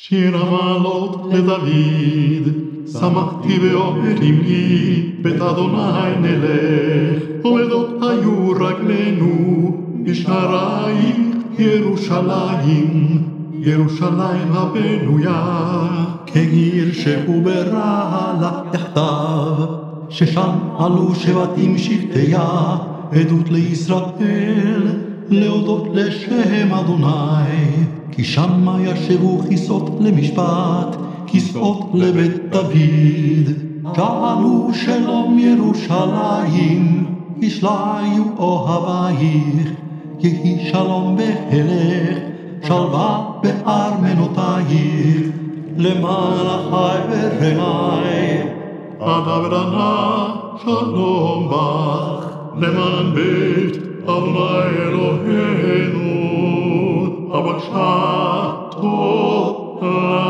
שיר המעלות לדוד, שמחתי באוהל אמרי, בית אדוני נלך, עומדות היו רגלינו, בשערייך ירושלים, ירושלים הבנויה, כעיר שהוא ברעלה יחדיו, ששם עלו שבטים שבטיה, עדות לישראל, להודות לשם אדוני, כי שמה ישבו כיסאות למשפט, כיסאות לבית דוד. שאלו שלום ירושלים, ישליו אוהבייך, יהי שלום בהלך, שלווה בארמנותייך, למען אחי ורעי. עדה ודנה שלום בך, למען בית אדוני אלוהינו, הבקשה טובה.